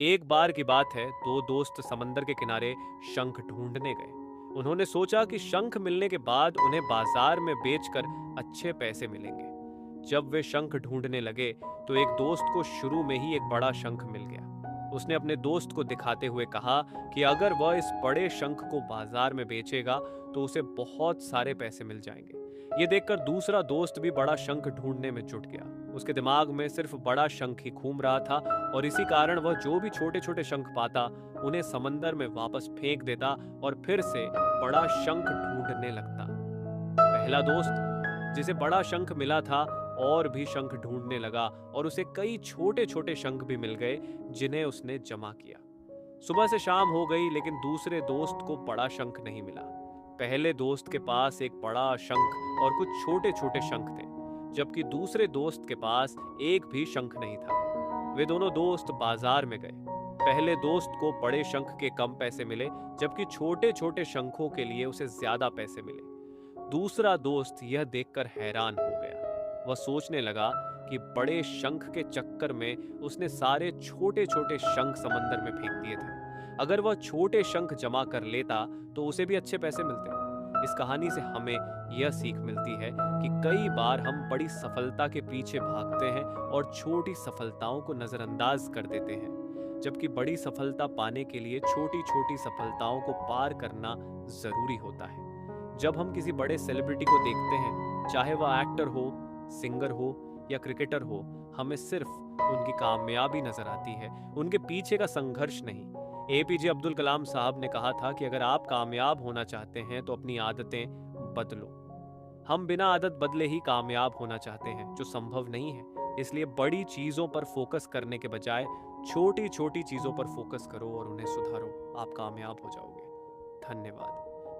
एक बार की बात है, दो दोस्त समंदर के किनारे शंख ढूंढने गए। उन्होंने सोचा कि शंख मिलने के बाद उन्हें बाजार में बेचकर अच्छे पैसे मिलेंगे। जब वे शंख ढूंढने लगे तो एक दोस्त को शुरू में ही एक बड़ा शंख मिल गया। उसने अपने दोस्त को दिखाते हुए कहा कि अगर वह इस बड़े शंख को बाजार में बेचेगा तो उसे बहुत सारे पैसे मिल जाएंगे। ये देखकर दूसरा दोस्त भी बड़ा शंख ढूंढने में जुट गया। उसके दिमाग में सिर्फ बड़ा शंख ही घूम रहा था और इसी कारण वह जो भी छोटे छोटे शंख पाता उन्हें समंदर में वापस फेंक देता और फिर से बड़ा शंख ढूंढने लगता। पहला दोस्त जिसे बड़ा शंख मिला था और भी शंख ढूंढने लगा और उसे कई छोटे छोटे शंख भी मिल गए जिन्हें उसने जमा किया। सुबह से शाम हो गई लेकिन दूसरे दोस्त को बड़ा शंख नहीं मिला। पहले दोस्त के पास एक बड़ा शंख और कुछ छोटे छोटे शंख थे, जबकि दूसरे दोस्त के पास एक भी शंख नहीं था। वे दोनों दोस्त बाजार में गए। पहले दोस्त को बड़े शंख के कम पैसे मिले, जबकि छोटे छोटे शंखों के लिए उसे ज्यादा पैसे मिले। दूसरा दोस्त यह देखकर हैरान हो गया। वह सोचने लगा कि बड़े शंख के चक्कर में उसने सारे छोटे छोटे शंख समंदर में फेंक दिए थे। अगर वह छोटे शंख जमा कर लेता तो उसे भी अच्छे पैसे मिलते। इस कहानी से हमें यह सीख मिलती है कि कई बार हम बड़ी सफलता के पीछे भागते हैं और छोटी सफलताओं को नजरअंदाज कर देते हैं, जबकि बड़ी सफलता पाने के लिए छोटी छोटी सफलताओं को पार करना जरूरी होता है। जब हम किसी बड़े सेलिब्रिटी को देखते हैं, चाहे वह एक्टर हो, सिंगर हो या क्रिकेटर हो, हमें सिर्फ उनकी कामयाबी नजर आती है, उनके पीछे का संघर्ष नहीं। एपीजे अब्दुल कलाम साहब ने कहा था कि अगर आप कामयाब होना चाहते हैं तो अपनी आदतें बदलो। हम बिना आदत बदले ही कामयाब होना चाहते हैं, जो संभव नहीं है। इसलिए बड़ी चीजों पर फोकस करने के बजाय छोटी छोटी चीजों पर फोकस करो और उन्हें सुधारो। आप कामयाब हो जाओगे। धन्यवाद।